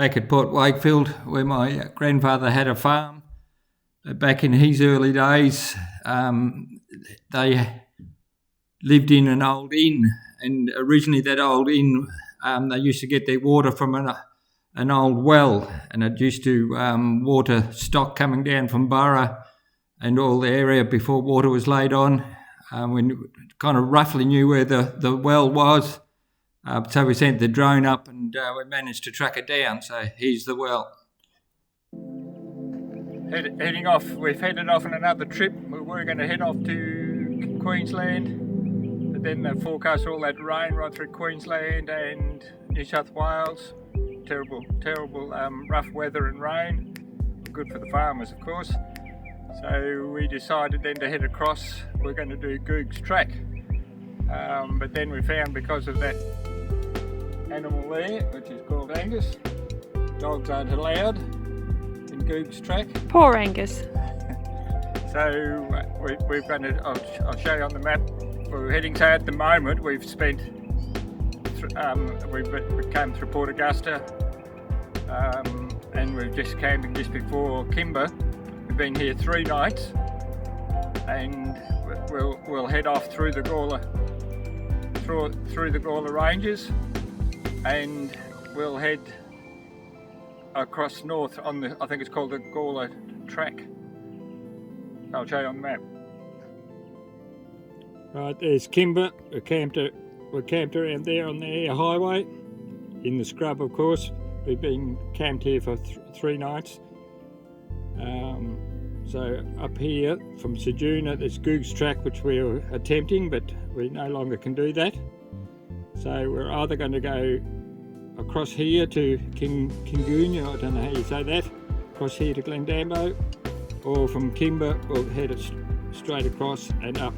back at Port Wakefield, where my grandfather had a farm. Back in his early days, they lived in an old inn, and originally that old inn, they used to get their water from an old well, and it used to water stock coming down from Burra and all the area before water was laid on. We kind of roughly knew where the well was, so we sent the drone up and we managed to track it down. So here's the well. Heading off, we've headed off on another trip. We were going to head off to Queensland, but then they forecast all that rain right through Queensland and New South Wales. Terrible rough weather and rain. Good for the farmers, of course. So we decided then to head across. We're going to do Googs Track, but then we found, because of that animal there, which is called Angus, dogs aren't allowed in Googs Track. Poor Angus. So we're going to, I'll show you on the map where we're heading. So at the moment we've spent, we came through Port Augusta, and we're just camping just before Kimber. We've been here 3 nights, and we'll head off through the Gawler, through the Gawler Rangers, and we'll head across north on the, I think it's called the Gawler Track. I'll show you on the map. Right, there's Kimber. We're camped around there on the Air Highway, in the scrub, of course. We've been camped here for 3 nights. So up here from Sejuna, there's Googs Track, which we're attempting, but we no longer can do that. So we're either going to go across here to Kingoonya, I don't know how you say that, across here to Glendambo, or from Kimber we'll head it straight across and up.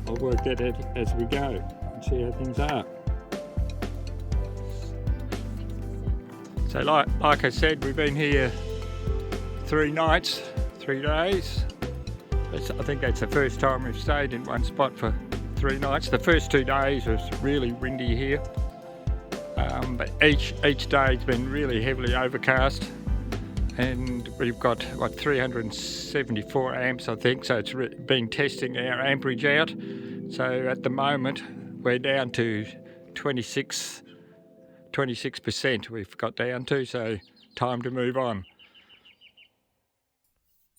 I'll work that out as we go and see how things are. So like I said, we've been here 3 nights, 3 days. I think that's the first time we've stayed in one spot for 3 nights. The first 2 days was really windy here, but each day's been really heavily overcast, and we've got 374 amps, I think, so it's been testing our amperage out. So at the moment we're down to 26% we've got down to, so time to move on.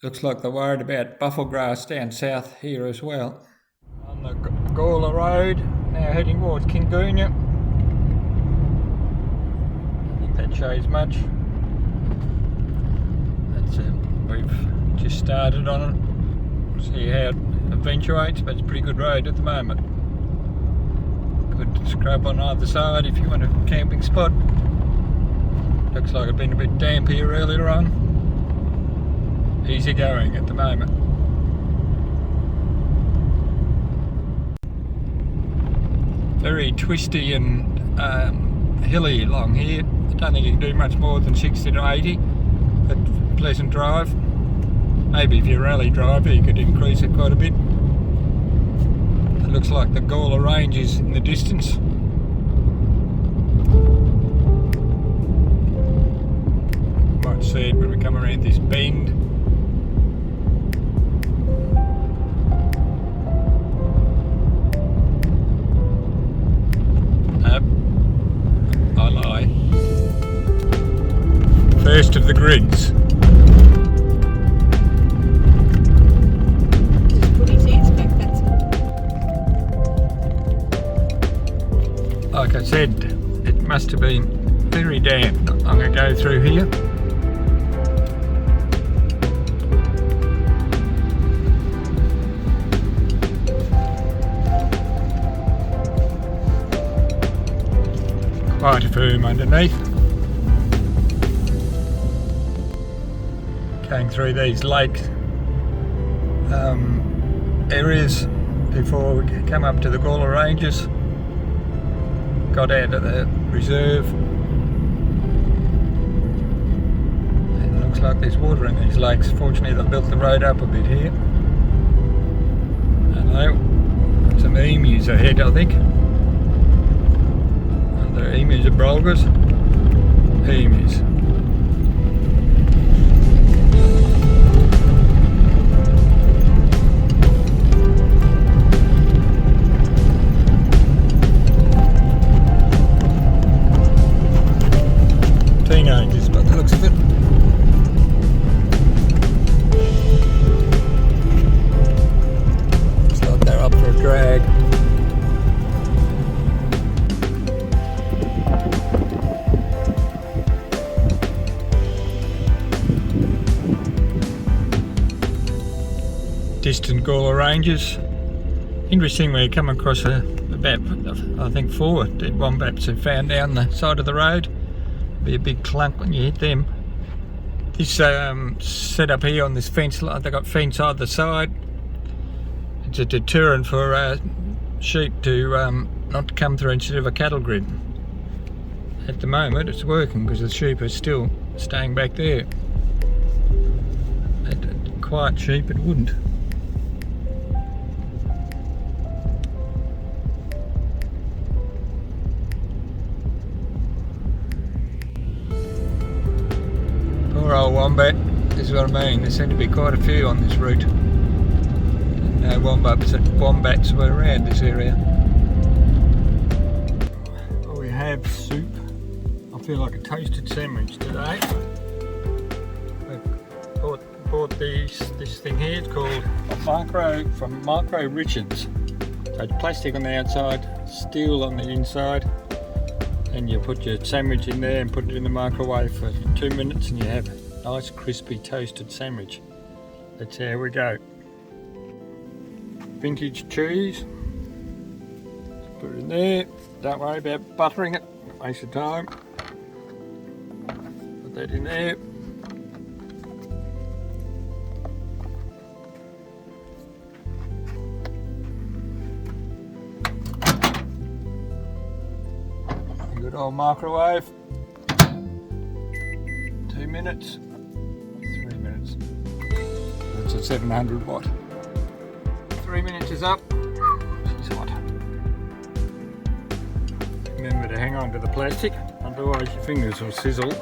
Looks like they're worried about buffel grass down south here as well. On the Gawler Road, now heading towards Kingoonya. I think that shows much. That's it. We've just started on it. We'll see how it eventuates, but it's a pretty good road at the moment. Good scrub on either side if you want a camping spot. Looks like it's been a bit damp here earlier on. Easy going at the moment. Very twisty and hilly along here. I don't think you can do much more than 60 to 80, but pleasant drive. Maybe if you're a rally driver you could increase it quite a bit. It looks like the Gawler Rangers in the distance. Might see it when we come around this bend. I lie. First of the grids. Just put his ears back, that's all. Like I said, it must have been very damp. I'm going to go through here. Quite firm underneath. Going through these lake areas before we come up to the Gawler Rangers. Got out of the reserve. And it looks like there's water in these lakes. Fortunately they built the road up a bit here. Hello. Got some emus ahead, I think. They're emus or brolgas? Emus. distant Gawler Rangers. Interestingly, I come across about, I think, 4 dead wombats are found down the side of the road. Be a big clunk when you hit them. This set up here on this fence, they've got fence either side. It's a deterrent for sheep to not come through instead of a cattle grid. At the moment it's working because the sheep are still staying back there. Quiet sheep, it wouldn't. Poor old wombat, this is what I mean, there seem to be quite a few on this route. No wombats were around this area. Well, we have soup. I feel like a toasted sandwich today. Bought this thing here. It's called Micro Richards. So it's plastic on the outside, steel on the inside, and you put your sandwich in there and put it in the microwave for 2 minutes, and you have a nice crispy toasted sandwich. That's how we go. Vintage cheese. Put it in there. Don't worry about buttering it. Waste of time. Put that in there. Good old microwave. 2 minutes. 3 minutes. That's a 700 watt. 3 minutes is up. She's hot. Remember to hang on to the plastic, otherwise your fingers will sizzle.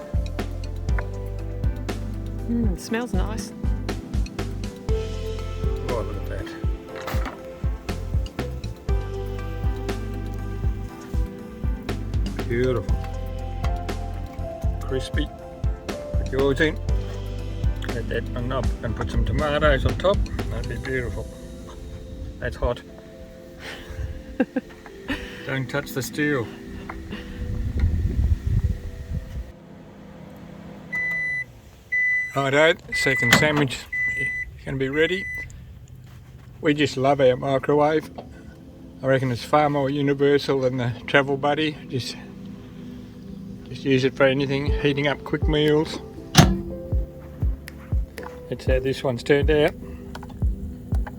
It smells nice. Oh, look at that. Beautiful. Crispy. Put yours in. Let that one up and put some tomatoes on top. That'd be beautiful. That's hot. Don't touch the steel. Righto, second sandwich is going to be ready. We just love our microwave. I reckon it's far more universal than the Travel Buddy. Just use it for anything, heating up quick meals. That's how this one's turned out.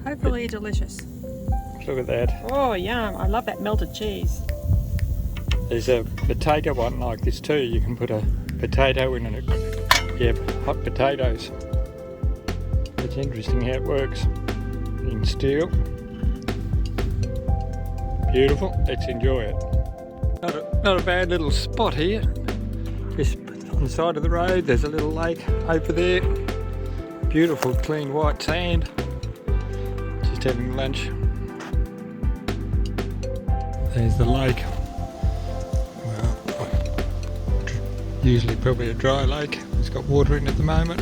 Hopefully delicious. Look at that. Oh, yum. I love that melted cheese. There's a potato one like this too. You can put a potato in and you have hot potatoes. It's interesting how it works. In steel. Beautiful. Let's enjoy it. Not a bad little spot here. Just on the side of the road, there's a little lake over there. Beautiful, clean white sand. Just having lunch. There's the lake. Well, usually probably a dry lake. It's got water in at the moment.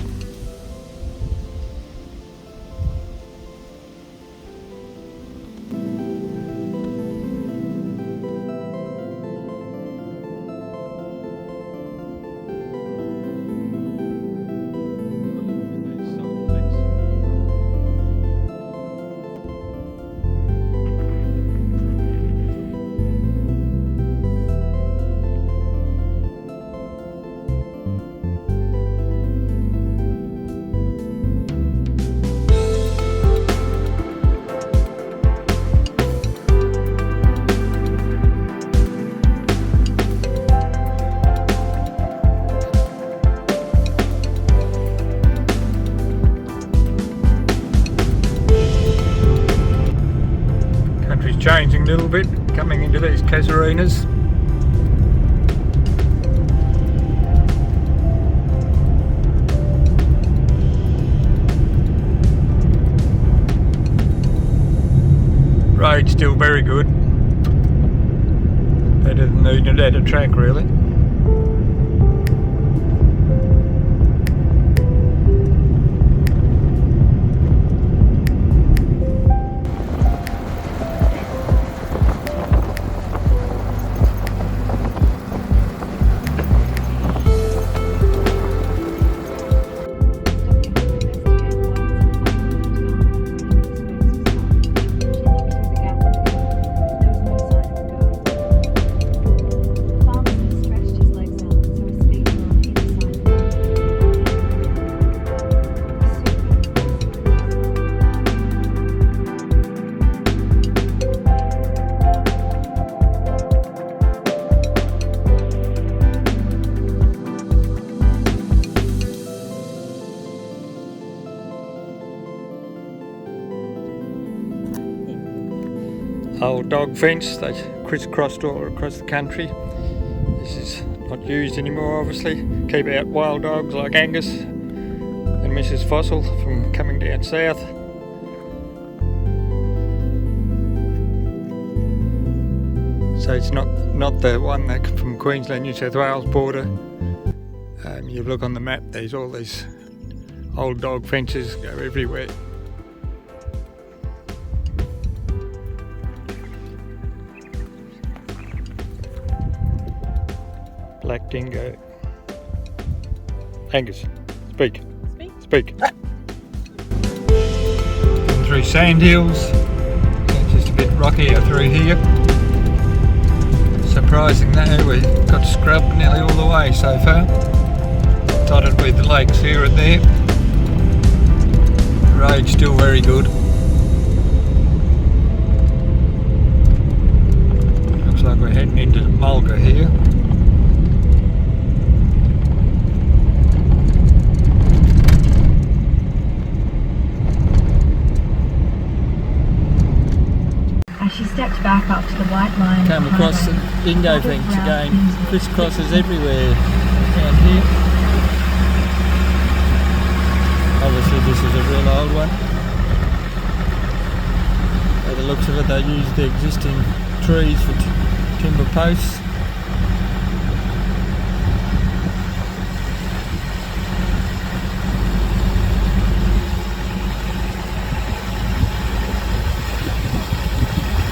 Changing a little bit, coming into these casuarinas. Road's still very good. Better than the Unadata track, really. old dog fence. They crisscrossed all across the country. This is not used anymore, obviously. Keep out wild dogs like Angus and Mrs. Fossil from coming down south. So it's not the one that from Queensland, New South Wales border. You look on the map, there's all these old dog fences go everywhere. Black dingo. Angus, speak. Speak. Through sand hills. It's just a bit rockier through here. Surprising though, we've got scrub nearly all the way so far. Dotted with lakes here and there. The road's still very good. Looks like we're heading into Mulga here. She stepped back up to the white line. Come across the dingo fence again. Crisscrosses everywhere around here. Obviously this is a real old one. By the looks of it, they used the existing trees for timber posts.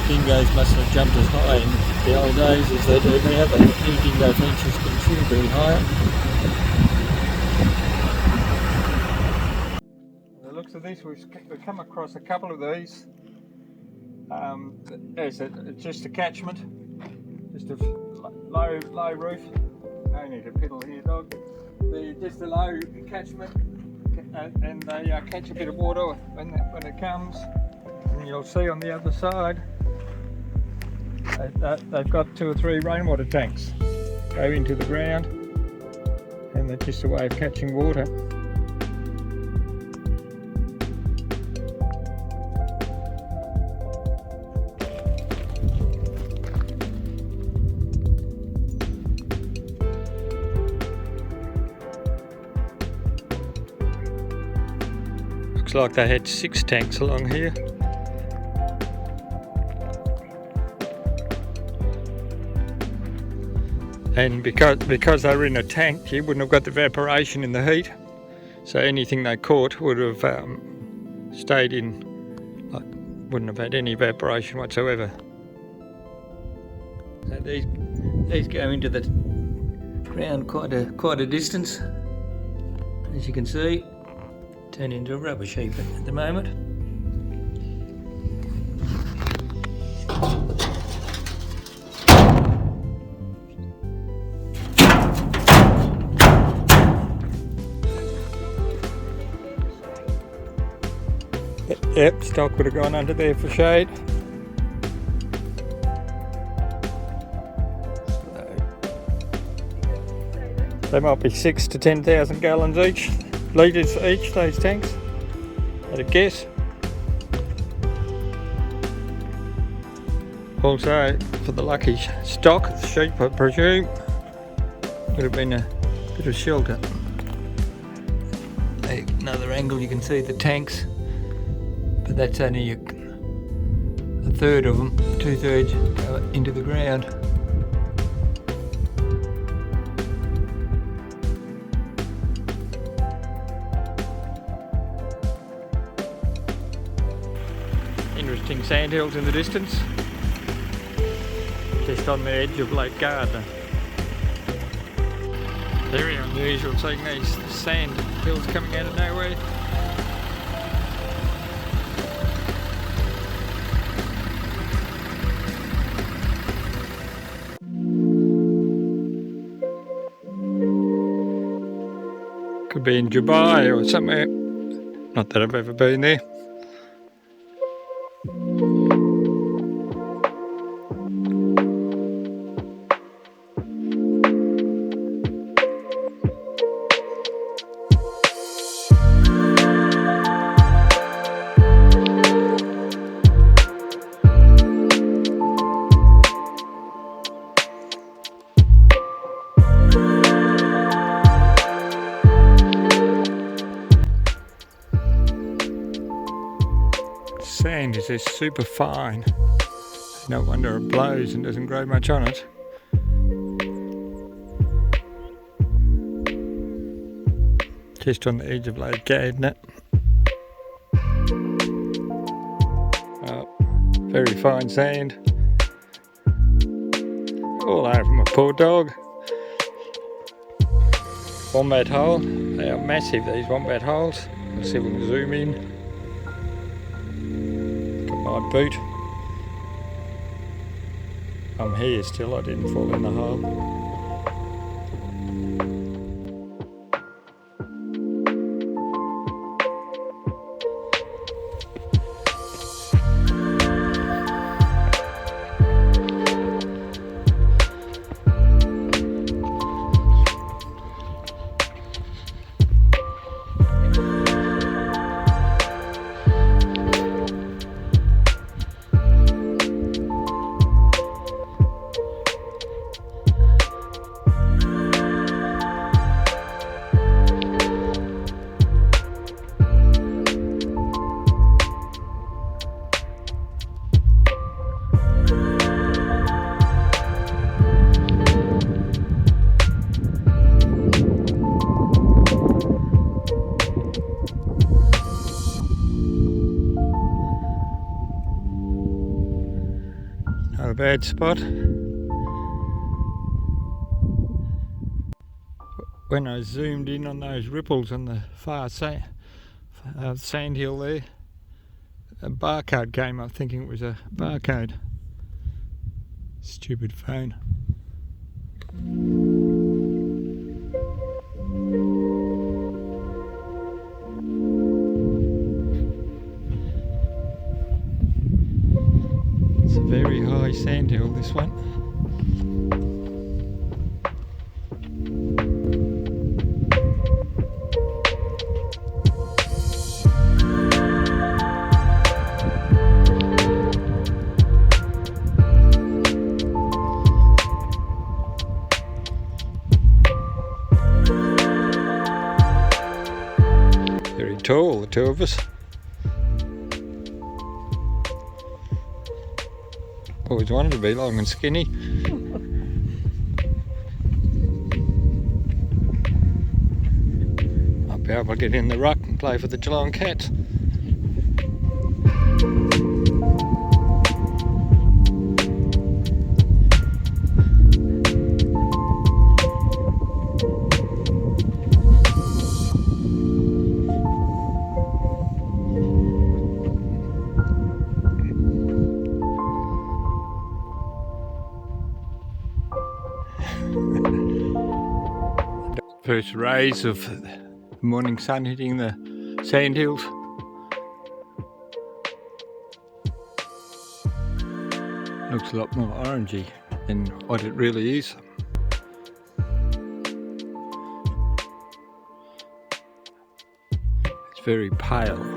Dingoes must have jumped as high in the old days as they do now. The new dingo fences considerably higher. The looks of this, we've come across a couple of these. It's just a catchment, just a low roof. No need to piddle here, dog. They're just a low catchment, and they catch a bit of water when it comes. And you'll see on the other side. They've got 2 or 3 rainwater tanks go into the ground, and they're just a way of catching water. Looks like they had 6 tanks along here. And because they were in a tank, you wouldn't have got the evaporation in the heat, so anything they caught would have stayed in, wouldn't have had any evaporation whatsoever. So these go into the ground quite a distance, as you can see. Turn into a rubbish heap at the moment. Yep, stock would have gone under there for shade. They might be 6 to 10,000 gallons each, litres each, those tanks, at a guess. Also, for the lucky stock, the sheep I presume, would have been a bit of shelter. Another angle, you can see the tanks. But that's only a third of them, 2/3 go into the ground. Interesting sandhills in the distance, just on the edge of Lake Gardner. Very unusual seeing these sand hills coming out of nowhere. Could be in Dubai or somewhere. Not that I've ever been there. Sand is just super fine. No wonder it blows and doesn't grow much on it. Just on the edge of Lake Gardner. Very fine sand. All over my poor dog. Wombat hole. They are massive, these wombat holes. Let's see if we can zoom in. Got my boot. I'm here still, I didn't fall in the hole. Not a bad spot. When I zoomed in on those ripples on the far sand hill there, a barcode came up thinking it was a barcode. Stupid phone. It's a very high sand hill, this one. Very tall, the two of us. Always wanted to be long and skinny. I'll be able to get in the ruck and play for the Geelong Cats. First rays of the morning sun hitting the sand hills. Looks a lot more orangey than what it really is. It's very pale.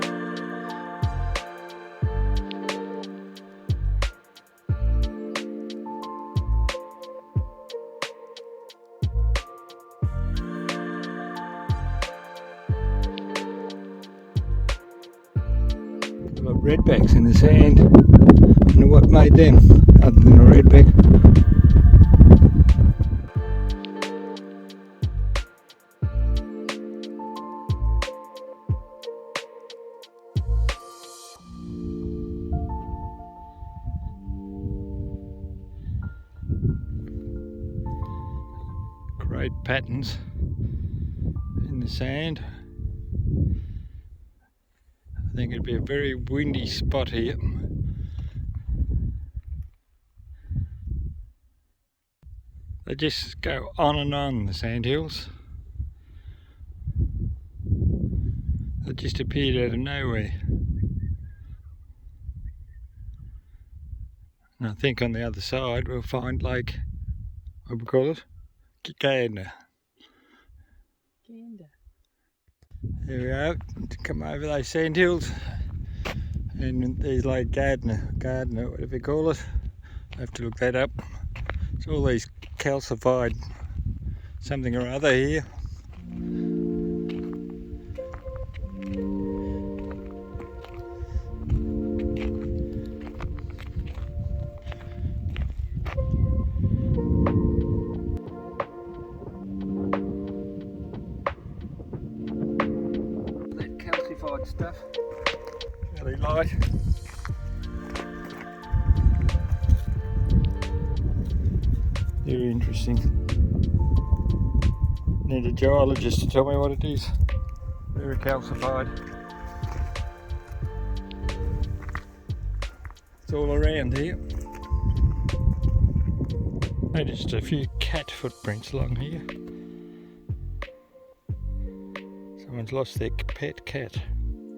Redbacks in the sand. I wonder what made them other than a redback. Great patterns in the sand. I think it'd be a very windy spot here. They just go on, the sand hills. They just appeared out of nowhere. And I think on the other side we'll find Lake, what do we call it? Gardner. There we are, come over those sand hills, and there's Lake Gardner, whatever you call it. I have to look that up. It's all these calcified something or other here. right. Very interesting. Need a geologist to tell me what it is. Very calcified. It's all around here. Noticed a few cat footprints along here. Someone's lost their pet cat.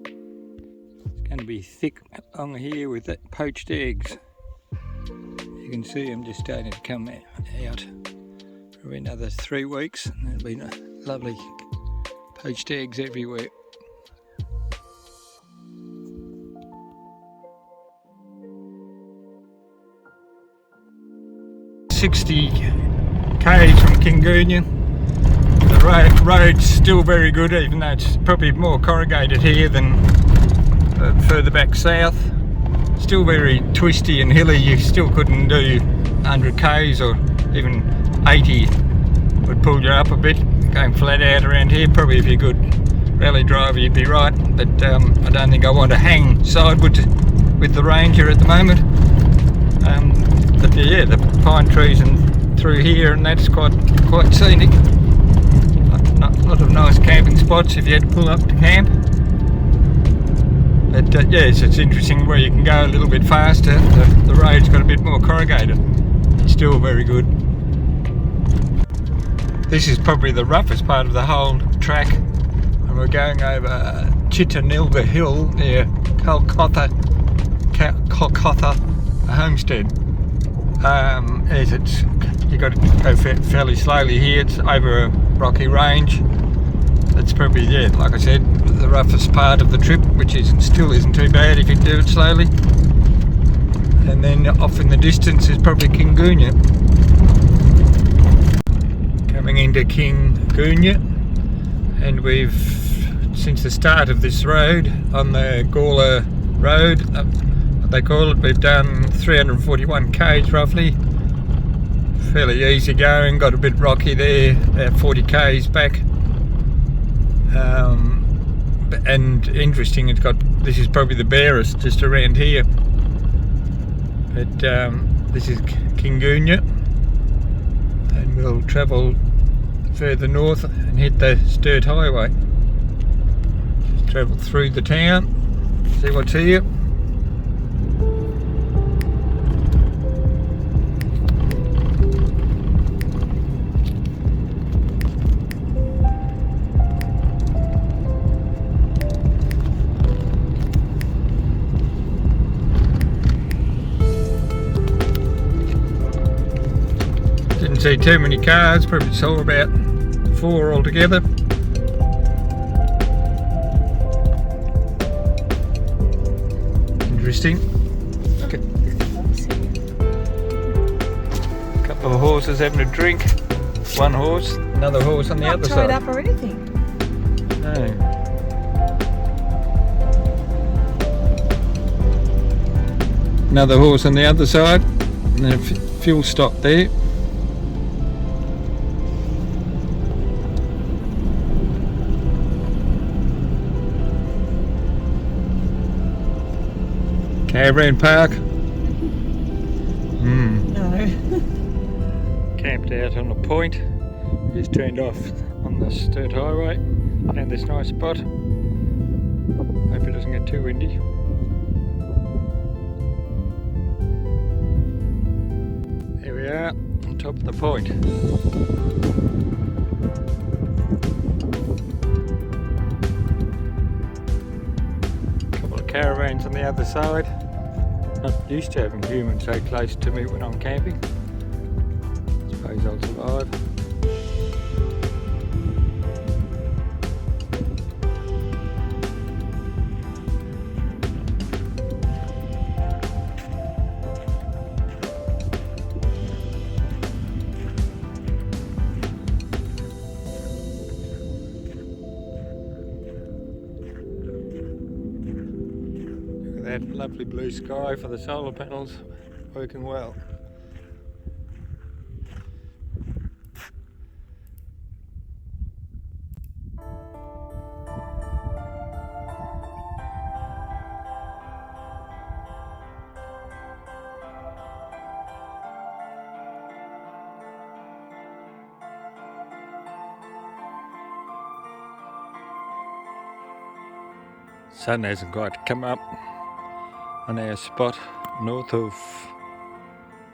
It's going to be thick along here with that poached eggs. You can see them just starting to come out. Probably another 3 weeks and there'll be lovely poached eggs everywhere. $60 km from Kingoonya. The road's still very good, even though it's probably more corrugated here than further back south. Still very twisty and hilly. You still couldn't do 100 k's or even 80 would pull you up a bit. Going flat out around here, probably if you're a good rally driver you'd be right, but I don't think I want to hang sideways with the Ranger at the moment. But yeah, the pine trees and through here, and that's quite scenic. A lot of nice camping spots if you had to pull up to camp. But yes, it's interesting where you can go a little bit faster. The road's got a bit more corrugated. It's still very good. This is probably the roughest part of the whole track, and we're going over Chittanilga Hill near Calcutta Homestead. Yes, you got to go fairly slowly here. It's over a rocky range. It's probably, yeah, like I said, the roughest part of the trip, which still isn't too bad if you do it slowly. And then off in the distance is probably Kingoonya. Coming into Kingoonya, and we've, since the start of this road, on the Gawler Road, they call it, we've done 341 k's roughly. Fairly easy going, got a bit rocky there, about 40 k's back. And interesting, this is probably the barest just around here. But this is Kingoonya, and we'll travel further north and hit the Sturt Highway. Just travel through the town, see what's here. Didn't see too many cars, probably saw about 4 altogether. Interesting. Okay. Couple of horses having a drink. One horse, another horse on the other side. Not tied up or anything. No. Another horse on the other side, and then a fuel stop there. Caravan park. No. Camped out on a point. Just turned off on the Sturt Highway. Found this nice spot. Hope it doesn't get too windy. There we are, on top of the point. Couple of caravans on the other side. Not used to having humans so close to me when I'm camping. Suppose I'll survive. That lovely blue sky for the solar panels, working well. Sun hasn't quite come up on our spot north of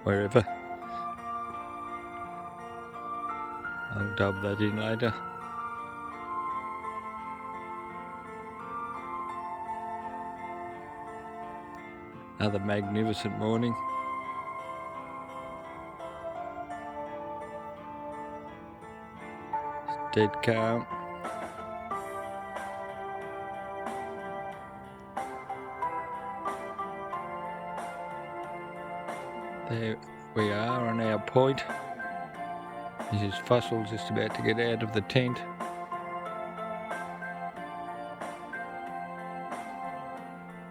wherever. I'll dub that in later. Another magnificent morning. It's dead calm. There we are on our point. This is Fussell just about to get out of the tent.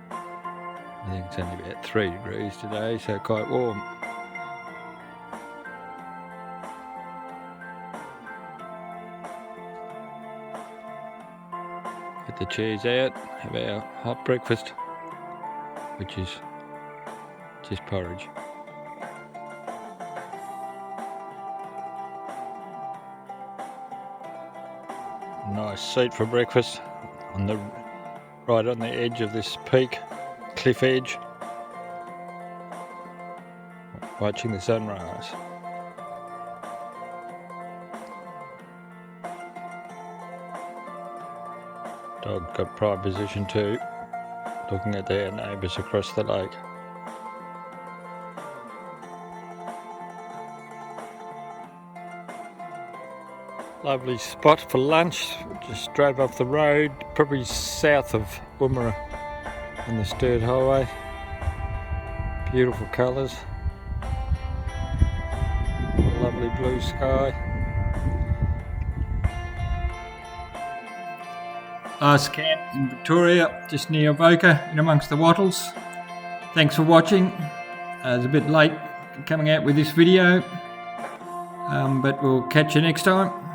I think it's only about 3 degrees today, so quite warm. Get the chairs out, have our hot breakfast, which is just porridge. Nice seat for breakfast right on the edge of this peak, cliff edge, watching the sunrise. Dog got prime position too, looking at their neighbours across the lake. Lovely spot for lunch. Just drove off the road, probably south of Woomera on the Sturt Highway. Beautiful colours. Lovely blue sky. Last camp in Victoria, just near Avoca, in amongst the wattles. Thanks for watching. It's a bit late coming out with this video, but we'll catch you next time.